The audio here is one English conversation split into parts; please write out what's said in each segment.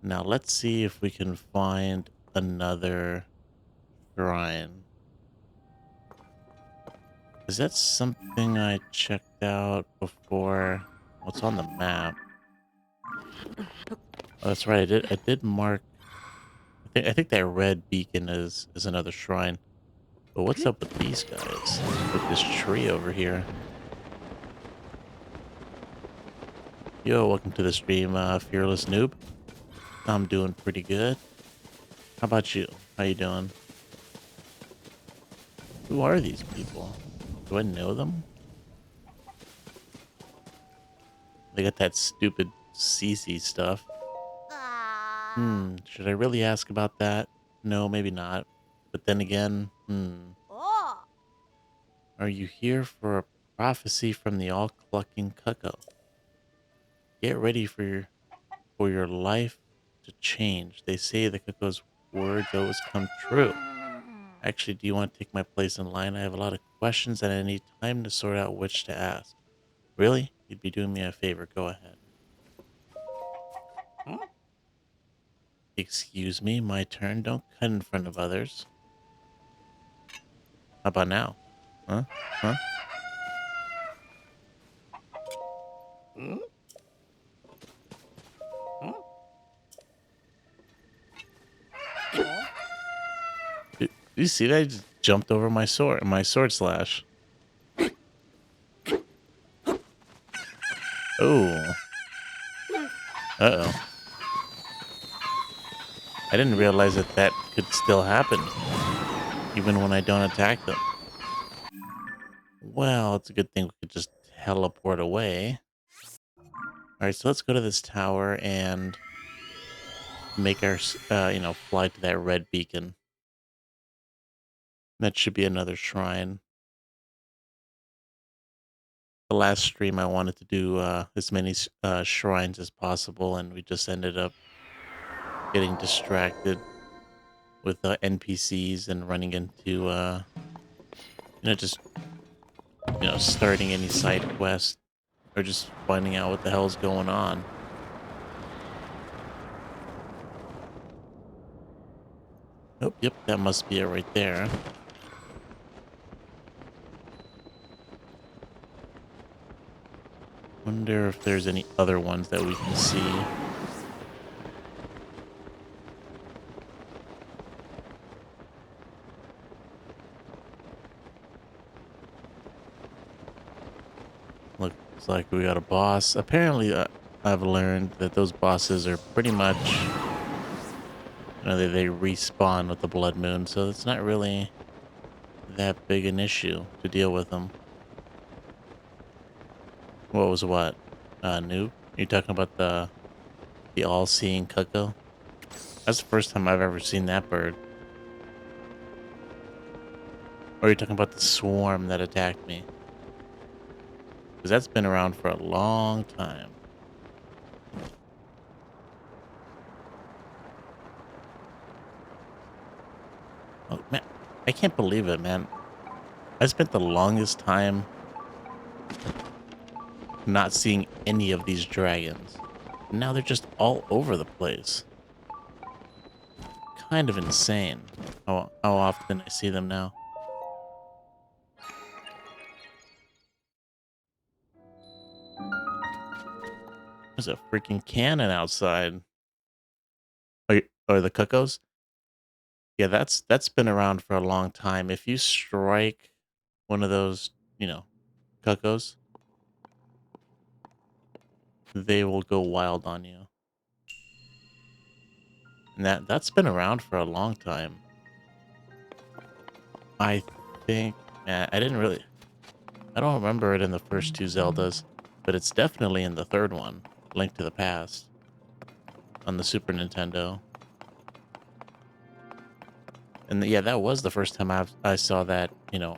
Now let's see if we can find another shrine. Is that something I checked out before? What's on the map? Oh, that's right. I did mark. I think that red beacon is another shrine. But what's up with these guys? With this tree over here? Yo, welcome to the stream, Fearless Noob. I'm doing pretty good. How about you? How you doing? Who are these people? Do I know them? They got that stupid CC stuff. Should I really ask about that? No, maybe not. But then again, are you here for a prophecy from the all-clucking cuckoo? Get ready for your life to change. They say the cuckoo's words always come true. Actually, do you want to take my place in line? I have a lot of questions and I need time to sort out which to ask. Really? You'd be doing me a favor. Go ahead. Excuse me, my turn. Don't cut in front of others. How about now? Huh? Huh? Did you see that? I just jumped over my sword slash. Oh. Uh-oh. I didn't realize that that could still happen, even when I don't attack them. Well, it's a good thing we could just teleport away. Alright, so let's go to this tower and make our, fly to that red beacon. That should be another shrine. The last stream I wanted to do as many shrines as possible, and we just ended up getting distracted with NPCs and running into, just, starting any side quest or just finding out what the hell's going on. Oh, yep, that must be it right there. Wonder if there's any other ones that we can see. Looks like we got a boss. Apparently, I've learned that those bosses are pretty much, they respawn with the blood moon, so it's not really that big an issue to deal with them. What was what? Noob? You talking about the all-seeing cuckoo? That's the first time I've ever seen that bird. Or are you talking about the swarm that attacked me? Because that's been around for a long time. Oh, man. I can't believe it, man. I spent the longest time not seeing any of these dragons. Now they're just all over the place. Kind of insane how often I see them now. There's a freaking cannon outside. Or the cuckoos? Yeah, that's been around for a long time. If you strike one of those, cuckoos, they will go wild on you. And that's been around for a long time. I think, man, I don't remember it in the first two Zeldas, but it's definitely in the third one, Link to the Past, on the Super Nintendo. And yeah, that was the first time I saw that,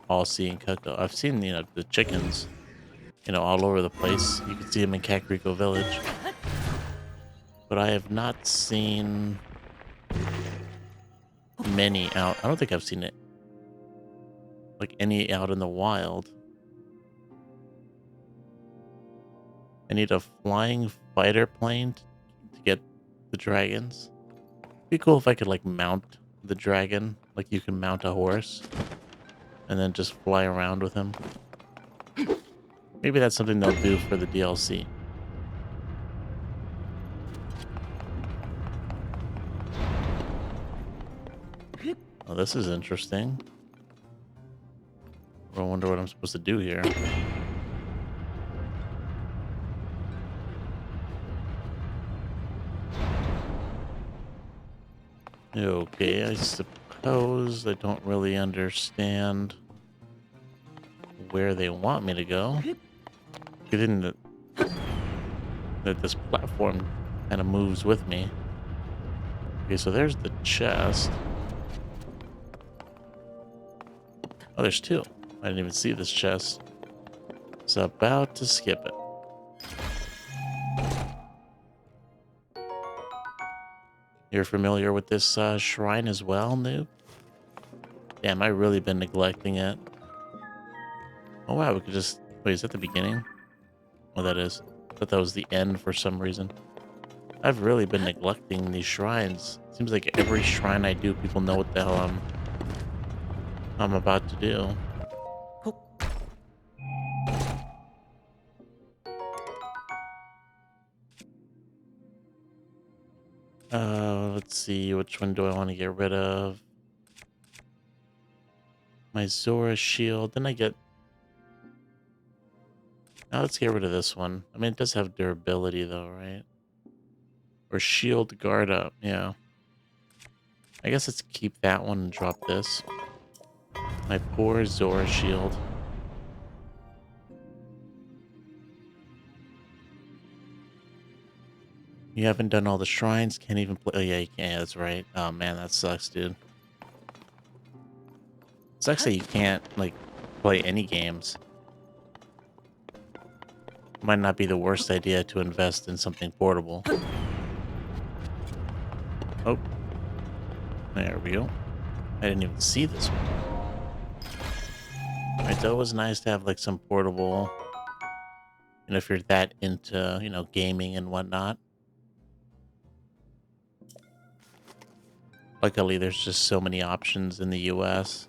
all-seeing cuckoo. I've seen, the chickens, all over the place. You can see them in Kakariko Village. But I have not seen many out. I don't think I've seen it, like, any out in the wild. I need a flying fighter plane to get the dragons. Be cool if I could like mount the dragon, like you can mount a horse, and then just fly around with him. Maybe that's something they'll do for the DLC. Oh, this is interesting. I wonder what I'm supposed to do here. Okay, I suppose I don't really understand where they want me to go. Given that this platform kind of moves with me. Okay, so there's the chest. Oh, there's two. I didn't even see this chest. So about to skip it. You're familiar with this shrine as well, noob? Damn, I really been neglecting it. Oh wow, we could just... Wait, is that the beginning? Oh, that is. I thought that was the end for some reason. I've really been neglecting these shrines. Seems like every shrine I do, people know what the hell I'm about to do. Let's see, which one do I want to get rid of? My Zora shield. Then I get... Now let's get rid of this one. I mean, it does have durability though, right? Or shield guard up, yeah. I guess let's keep that one and drop this. My poor Zora shield. You haven't done all the shrines, can't even play. Oh, yeah, you can't. Yeah, that's right. Oh, man, that sucks, dude. It sucks that you can't, like, play any games. Might not be the worst idea to invest in something portable. Oh. There we go. I didn't even see this one. It's always nice to have, like, some portable... You know, if you're that into, you know, gaming and whatnot. Luckily, there's just so many options in the US.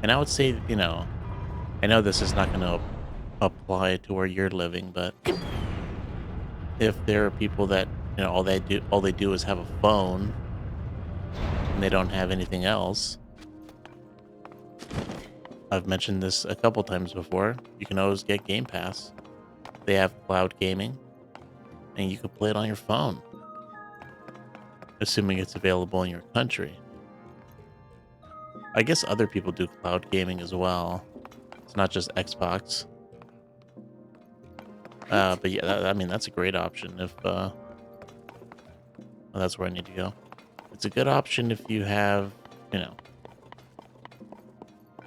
And I would say, you know, I know this is not going to apply to where you're living, but if there are people that, you know, all they do is have a phone and they don't have anything else. I've mentioned this a couple times before. You can always get Game Pass. They have cloud gaming, and you can play it on your phone, assuming it's available in your country. I guess other people do cloud gaming as well. It's not just Xbox. But yeah, I mean, that's a great option if... well, that's where I need to go. It's a good option if you have, you know,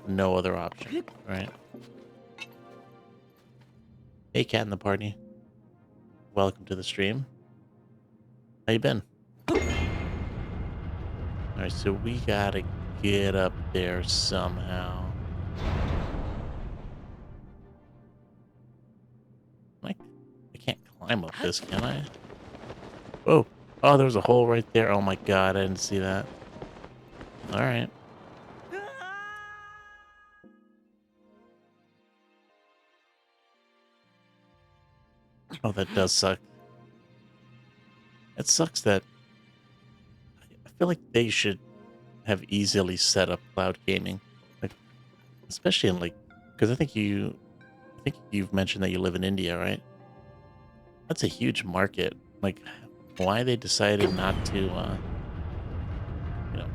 no other option, right? Hey, cat in the party. Welcome to the stream. How you been? Alright, so we gotta get up there somehow. I can't climb up this, can I? Whoa. Oh, there's a hole right there. Oh my god, I didn't see that. Alright. Oh, that does suck. It sucks that... I feel like they should have easily set up cloud gaming. Like, especially in like... Because I think you've mentioned that you live in India, right? That's a huge market. Like, why they decided not to, you know,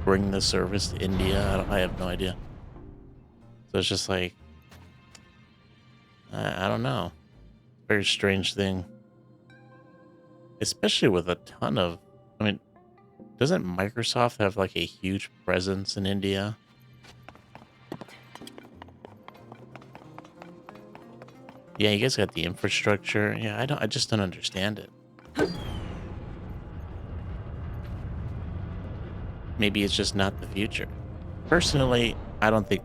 bring the service to India, I have no idea. So it's just like, I don't know. Very strange thing. Especially with a ton of, I mean, doesn't Microsoft have like a huge presence in India? Yeah, you guys got the infrastructure. Yeah, I just don't understand it. Maybe it's just not the future. Personally, I don't think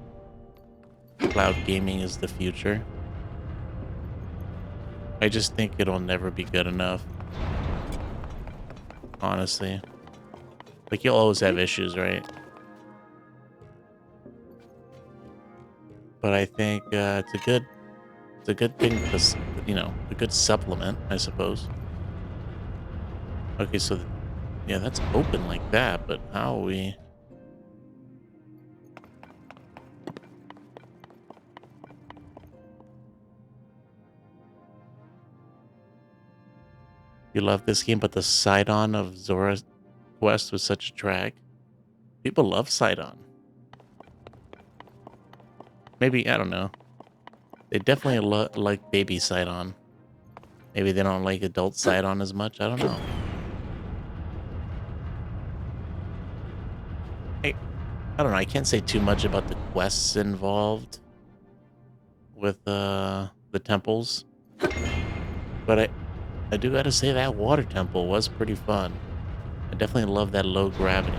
cloud gaming is the future. I just think it'll never be good enough, honestly. Like you'll always have issues, right? But I think it's a good thing because a good supplement, I suppose. Okay, so yeah, that's open like that, but how are we? You love this game, but the Sidon of Zora Quest was such a drag. People love Sidon. Maybe I don't know. They definitely like baby Sidon. Maybe they don't like adult Sidon as much. I don't know. I I don't know. I can't say too much about the quests involved with the temples, but I do gotta say that water temple was pretty fun. I definitely love that low gravity.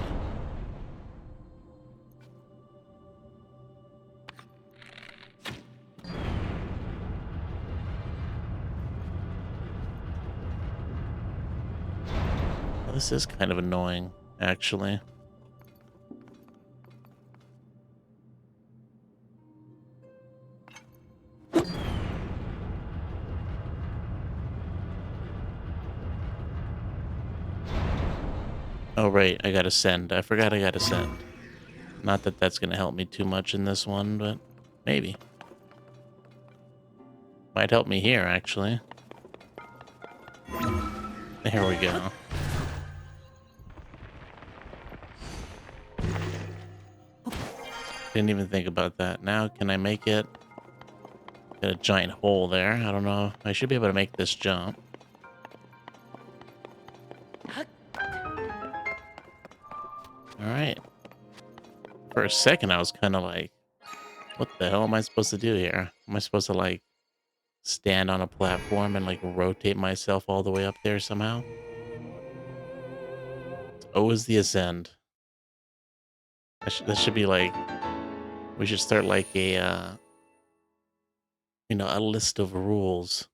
Well, this is kind of annoying, actually. Oh, right, I gotta send. I forgot I gotta send. Not that that's gonna help me too much in this one, but maybe. Might help me here, actually. Here we go. Didn't even think about that. Now, can I make it? Got a giant hole there. I don't know. I should be able to make this jump. Alright. For a second, I was kind of like, what the hell am I supposed to do here? Am I supposed to, like, stand on a platform and, like, rotate myself all the way up there somehow? O is the ascend. That should be like, we should start like a list of rules.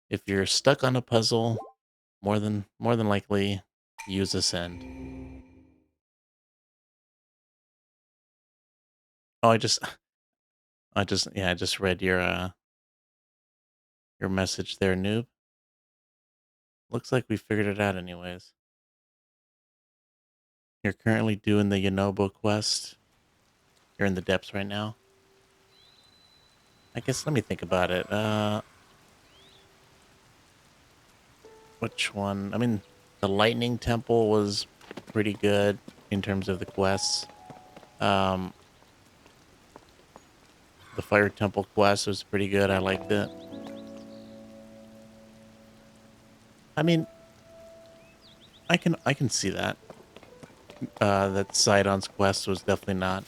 If you're stuck on a puzzle, more than likely, use ascend. Oh, I just read your message there, noob. Looks like we figured it out anyways. You're currently doing the Yonobo quest. You're in the depths right now. I guess let me think about it. Which one? I mean, the Lightning Temple was pretty good in terms of the quests. Um, the Fire Temple quest was pretty good. I liked it. I mean, I can see that. That Sidon's quest was definitely not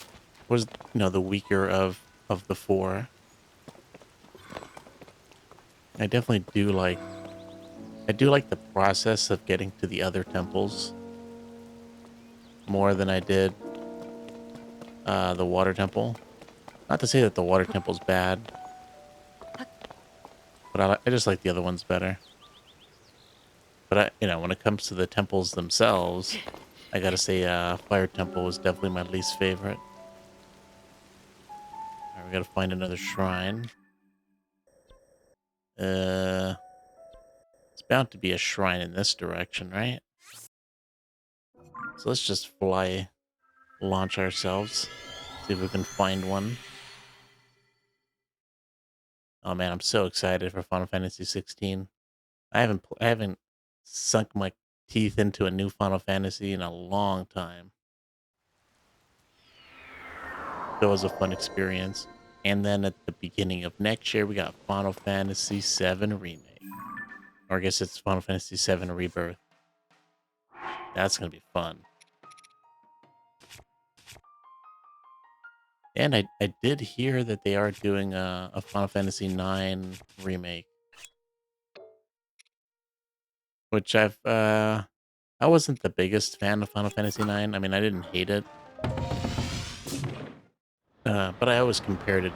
was the weaker of the four. I definitely do like the process of getting to the other temples more than I did the water temple. Not to say that the water temple's bad, but I just like the other ones better. But when it comes to the temples themselves, I gotta say, Fire Temple was definitely my least favorite. All right, we gotta find another shrine. Uh, it's bound to be a shrine in this direction, right? So let's just launch ourselves, see if we can find one. Oh man, I'm so excited for Final Fantasy 16. I haven't sunk my teeth into a new Final Fantasy in a long time. That was a fun experience. And then at the beginning of next year, we got Final Fantasy 7 Remake. Or I guess it's Final Fantasy 7 Rebirth. That's going to be fun. And I did hear that they are doing a Final Fantasy 9 remake, which I wasn't the biggest fan of Final Fantasy 9. I mean, I didn't hate it. But I always compared it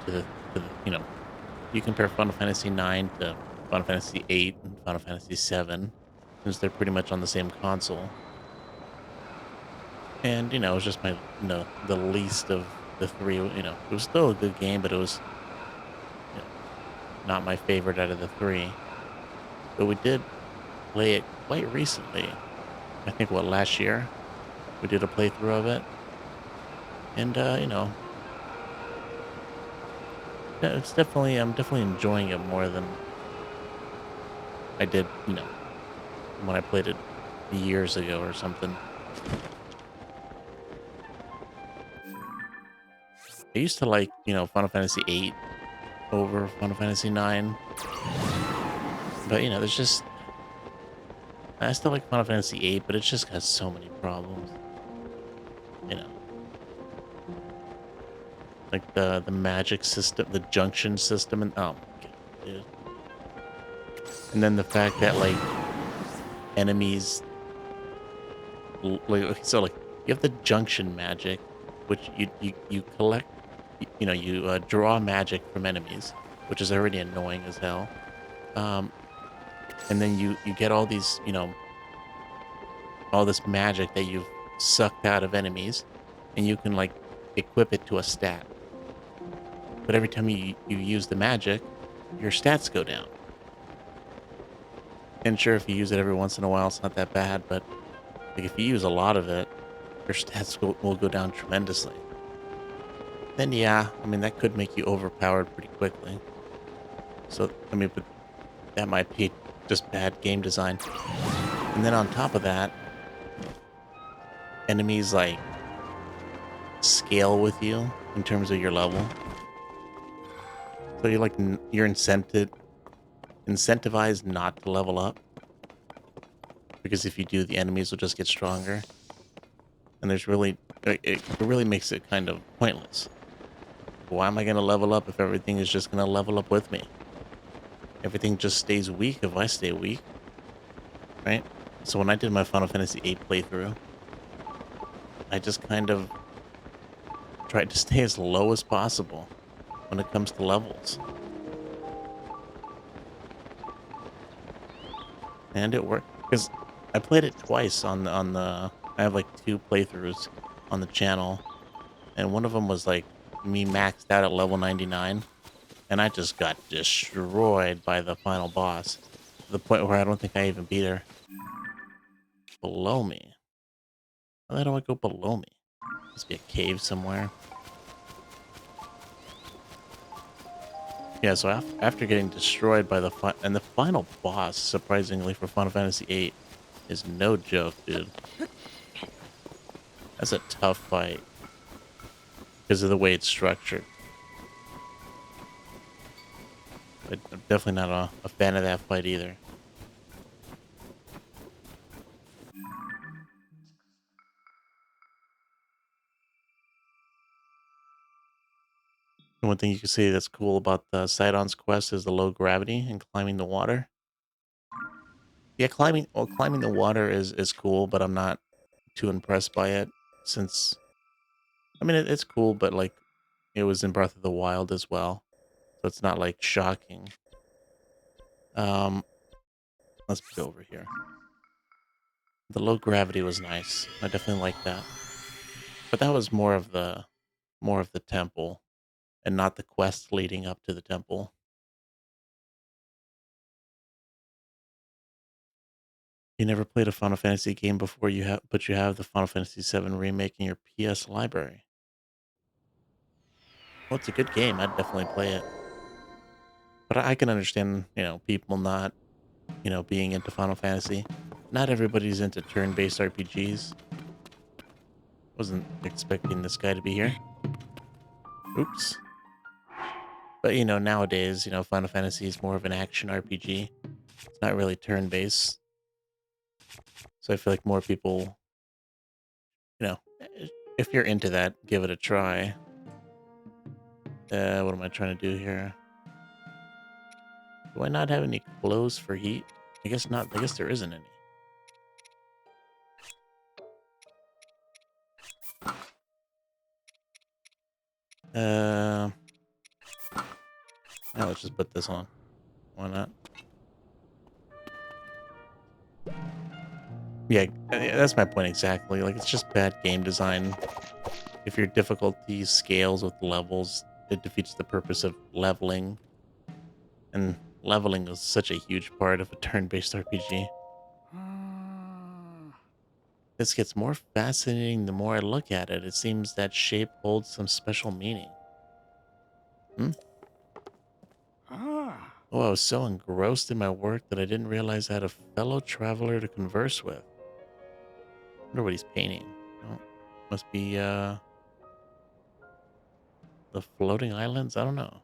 you compare Final Fantasy 9 to Final Fantasy 8 and Final Fantasy 7, since they're pretty much on the same console. And, it was just the least of the three. It was still a good game, but it was, you know, not my favorite out of the three. But we did play it quite recently. I think, last year? We did a playthrough of it. And, yeah, I'm definitely enjoying it more than I did, when I played it years ago or something. I used to like, Final Fantasy 8 over Final Fantasy 9, but there's just I still like Final Fantasy 8, but it's just got so many problems. You know, like the magic system, the junction system, and oh my god, dude. And then the fact that like enemies, like okay, so like you have the junction magic, which you collect, you draw magic from enemies, which is already annoying as hell. Um, and then you get all these, all this magic that you've sucked out of enemies, and you can like equip it to a stat. But every time you use the magic, your stats go down. And sure, if you use it every once in a while, it's not that bad. But like if you use a lot of it, your will go down tremendously. Then yeah, I mean that could make you overpowered pretty quickly. So I mean, but that might be just bad game design. And then on top of that, enemies like scale with you in terms of your level. So you're incentivized not to level up, because if you do, the enemies will just get stronger. And there's really it really makes it kind of pointless. Why am I going to level up if everything is just going to level up with me? Everything just stays weak if I stay weak, right? So when I did my Final Fantasy VIII playthrough, I just kind of tried to stay as low as possible when it comes to levels, and it worked because I played it twice on the. I have like two playthroughs on the channel, and one of them was like me maxed out at level 99, and I just got destroyed by the final boss to the point where I don't think I even beat her. Below me? Why do I go below me? Must be a cave somewhere. Yeah, so after getting destroyed by and the final boss, surprisingly for Final Fantasy VIII, is no joke, dude. That's a tough fight because of the way it's structured. But I'm definitely not a fan of that fight either. And one thing you can say that's cool about the Sidon's quest is the low gravity and climbing the water. Yeah, climbing the water is cool, but I'm not too impressed by it, since I mean it's cool, but like it was in Breath of the Wild as well, so it's not like shocking. Um, let's go over here. The low gravity was nice. I definitely like that, but that was more of the temple and not the quest leading up to the temple. You never played a Final Fantasy game before, but you have the Final Fantasy VII remake in your PS library. Well, it's a good game. I'd definitely play it. But I can understand, people not, being into Final Fantasy. Not everybody's into turn-based RPGs. Wasn't expecting this guy to be here. Oops. But nowadays, Final Fantasy is more of an action RPG. It's not really turn-based. So I feel like more people, if you're into that, give it a try. What am I trying to do here? Do I not have any clothes for heat? I guess not. I guess there isn't any. Uh, now let's just put this on. Why not? Yeah, yeah, that's my point exactly. Like, it's just bad game design. If your difficulty scales with levels, it defeats the purpose of leveling. And leveling is such a huge part of a turn-based RPG. This gets more fascinating the more I look at it. It seems that shape holds some special meaning. Hmm? Oh, I was so engrossed in my work that I didn't realize I had a fellow traveler to converse with. I wonder what he's painting. Oh, must be the floating islands? I don't know.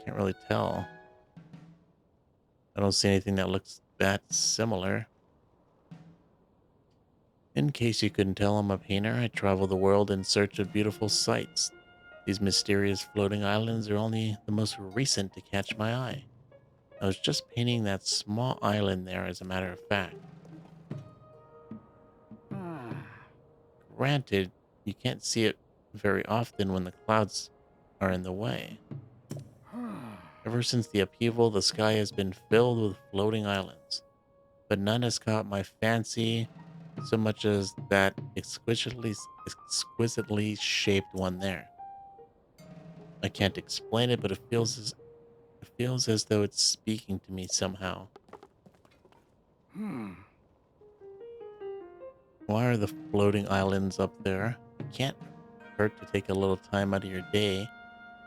Can't really tell. I don't see anything that looks that similar. In case you couldn't tell, I'm a painter. I travel the world in search of beautiful sights. These mysterious floating islands are only the most recent to catch my eye. I was just painting that small island there, as a matter of fact. Granted, you can't see it very often when the clouds are in the way. Ever since the upheaval, the sky has been filled with floating islands, but none has caught my fancy so much as that exquisitely shaped one there. I can't explain it, but it feels as though it's speaking to me somehow. Why are the floating islands up there? It can't hurt to take a little time out of your day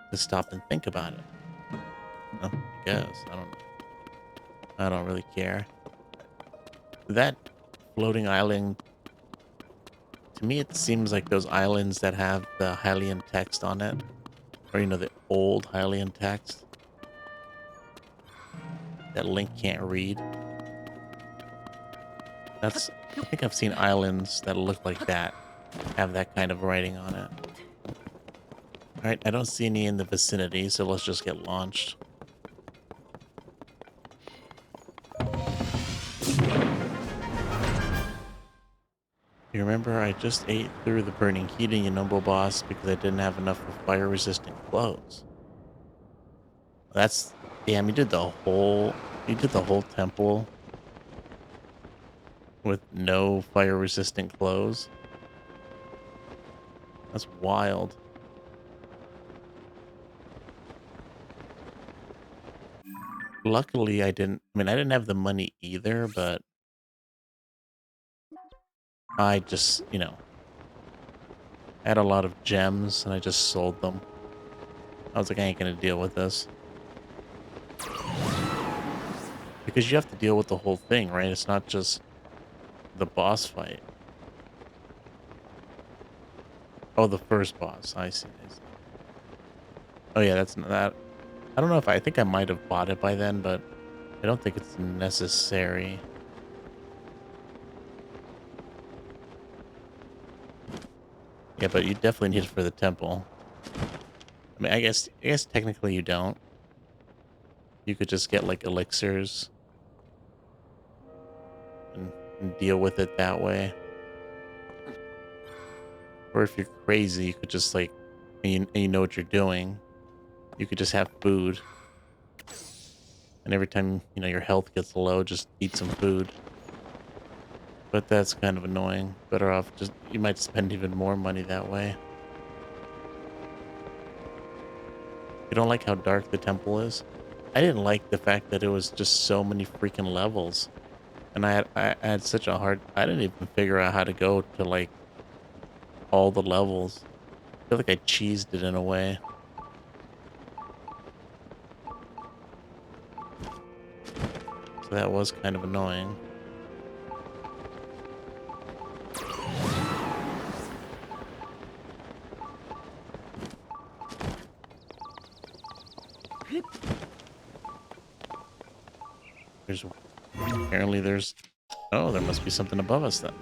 to stop and think about it. Well, I guess. I don't know. I don't really care. That floating island, to me, it seems like those islands that have the Hylian text on it. Or, the old Hylian text that Link can't read. I think I've seen islands that look like that, have that kind of writing on it. Alright, I don't see any in the vicinity, so let's just get launched. You remember I just ate through the burning heat in Yunombo boss because I didn't have enough of fire-resistant clothes. That's... Damn, You did the whole temple with no fire-resistant clothes? That's wild. Luckily, I didn't have the money either, but I just, I had a lot of gems and I just sold them. I was like, I ain't gonna deal with this. Because you have to deal with the whole thing, right? It's not just the boss fight. Oh, the first boss. I see. Oh yeah, that's not that. I don't know if I think I might have bought it by then, but I don't think it's necessary. Yeah, but you definitely need it for the temple. I mean, I guess technically you don't. You could just get like elixirs and deal with it that way. Or if you're crazy, you could just like, and you know what you're doing, you could just have food. And every time, your health gets low, just eat some food. But that's kind of annoying. Better off you might spend even more money that way. You don't like how dark the temple is? I didn't like the fact that it was just so many freaking levels. And I had such a hard... I didn't even figure out how to go to, like, all the levels. I feel like I cheesed it in a way. So that was kind of annoying. Apparently there's... Oh, there must be something above us then.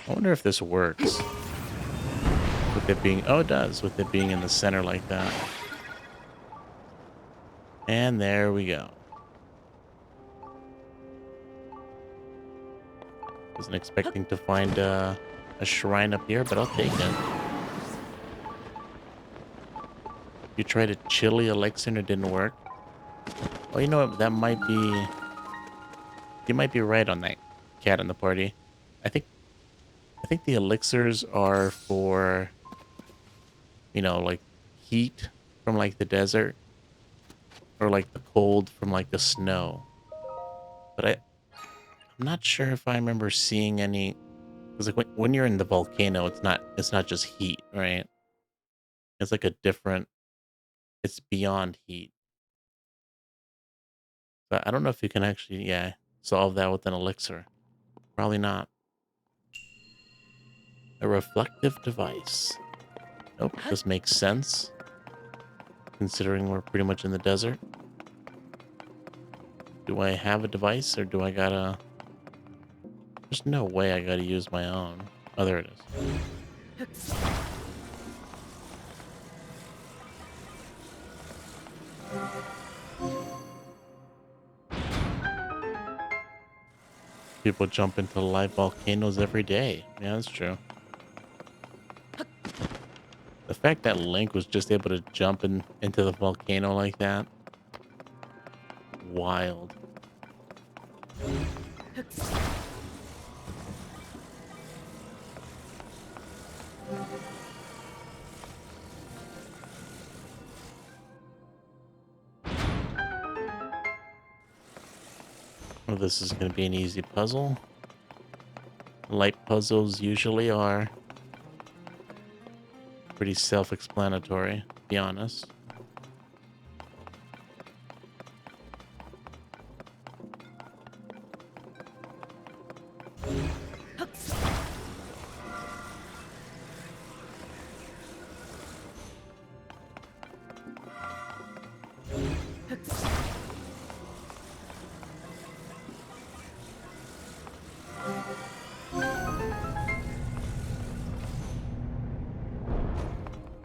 I wonder if this works. With it being... Oh, it does. With it being in the center like that. And there we go. Wasn't expecting to find a shrine up here, but I'll take it. You tried a chili elixir and it didn't work. Oh, you know what? That might be. You might be right on that cat in the party. I think. I think the elixirs are for, like heat from like the desert or like the cold from like the snow. But I'm not sure if I remember seeing any. Because like when you're in the volcano, it's not just heat, right? It's like a different. It's beyond heat. But I don't know if you can actually, yeah, solve that with an elixir. Probably not. A reflective device. Nope, this makes sense, considering we're pretty much in the desert. Do I have a device, or do I gotta... There's no way I gotta use my own. Oh, there it is. People jump into live volcanoes every day. Yeah, that's true. The fact that Link was just able to jump into the volcano like that, wild. Well, this is going to be an easy puzzle. Light puzzles usually are pretty self-explanatory, to be honest.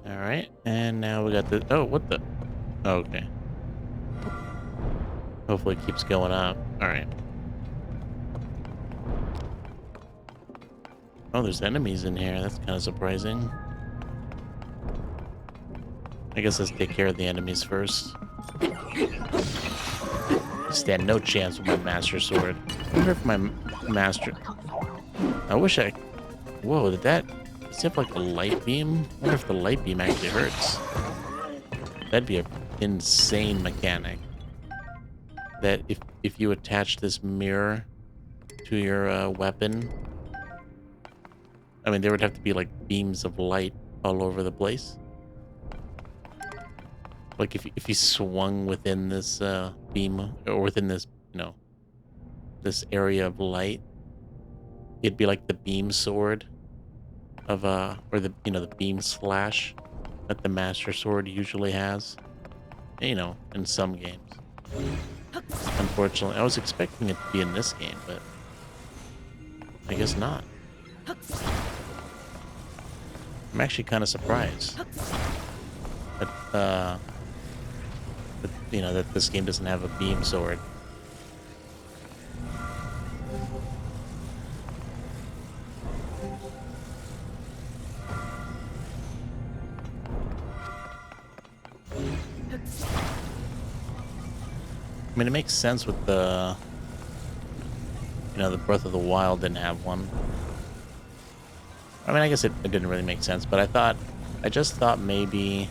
All right, and now we got the... Oh, what the... Oh, okay. Hopefully it keeps going up. All right. Oh, there's enemies in here. That's kind of surprising. I guess let's take care of the enemies first. Stand no chance with my master sword. I wonder if my master... I wish I... Whoa, did that... Does it have like a light beam? I wonder if the light beam actually hurts. That'd be an insane mechanic. That if you attach this mirror to your weapon... I mean, there would have to be like beams of light all over the place. Like if you swung within this beam, or within this, this area of light, it'd be like the beam sword of or the beam slash that the master sword usually has. In some games. Unfortunately, I was expecting it to be in this game, but I guess not. I'm actually kind of surprised that that this game doesn't have a beam sword. I mean, it makes sense with the Breath of the Wild didn't have one. I mean, I guess it didn't really make sense, but I just thought maybe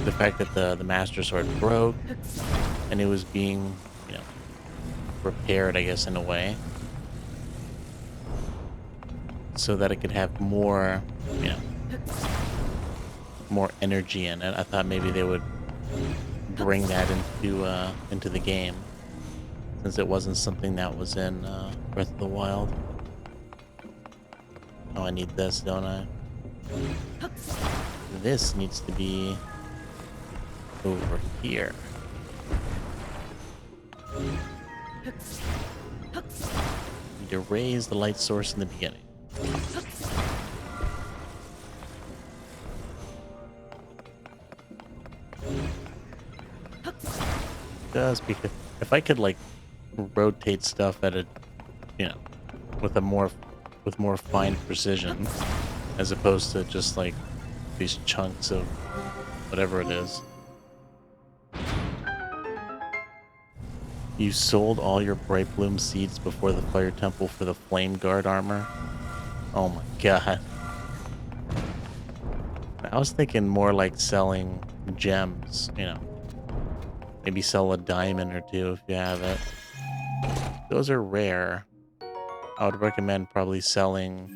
the fact that the Master Sword broke and it was being, repaired, I guess, in a way, so that it could have more, more energy in it. I thought maybe they would bring that into the game, since it wasn't something that was in Breath of the Wild. Oh, I need this, don't I? This needs to be over here. Need to raise the light source in the beginning. Just because if I could like rotate stuff at a you know, with a more with more fine precision, as opposed to just like these chunks of whatever it is. You sold all your bright bloom seeds before the fire temple for the flame guard armor. Oh my god. I was thinking more like selling gems, maybe sell a diamond or two if you have it. Those are rare. I would recommend probably selling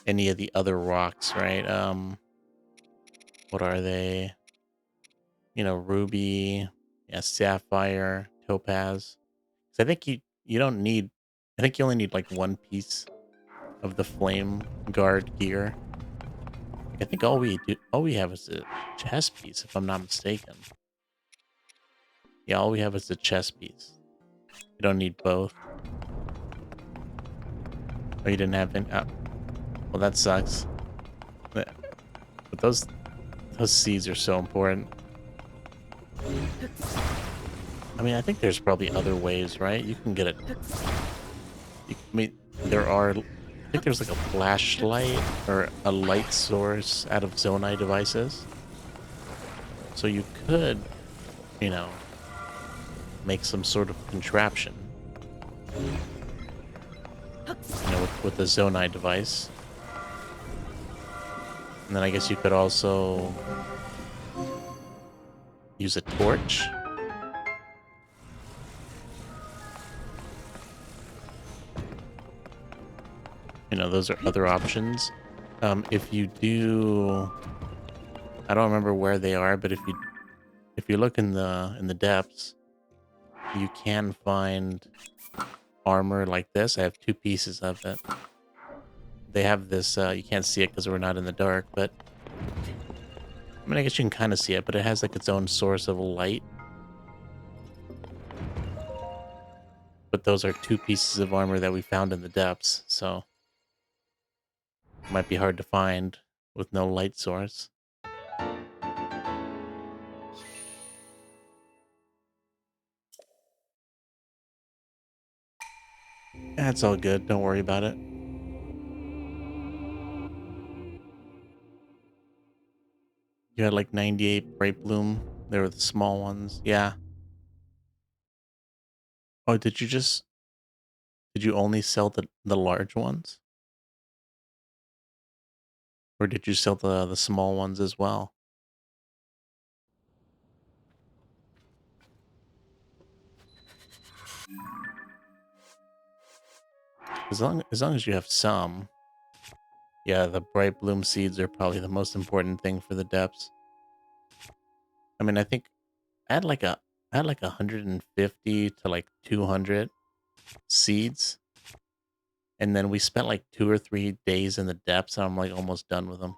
any of the other rocks, right? What are they? Ruby, yeah, sapphire, topaz. So I think you don't need. I think you only need like one piece of the flame guard gear. I think all we have is a chest piece, if I'm not mistaken. Yeah, all we have is the chest piece. You don't need both. Oh, you didn't have any. Oh, well, that sucks. But those seeds are so important. I mean, I think there's probably other ways, right? You can get it. I mean, there are. I think there's like a flashlight or a light source out of Zonai devices. So you could, you know, make some sort of contraption, with the Zonai device. And then I guess you could also use a torch. Those are other options. If you do, I don't remember where they are, but if you look in the depths, you can find armor like this. I have two pieces of it. They have this. You can't see it because we're not in the dark, but I mean, I guess you can kind of see it. But it has like its own source of light. But those are two pieces of armor that we found in the depths, so it might be hard to find with no light source. That's all good. Don't worry about it. You had like 98 bright bloom. They were the small ones. Yeah. Oh, did you only sell the large ones? Or did you sell the small ones as well? As long as you have some. Yeah, the bright bloom seeds are probably the most important thing for the depths. I mean, I think I had like a I had like 150 to like 200 seeds, and then we spent like 2 or 3 days in the depths, and I'm like almost done with them.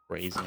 Crazy.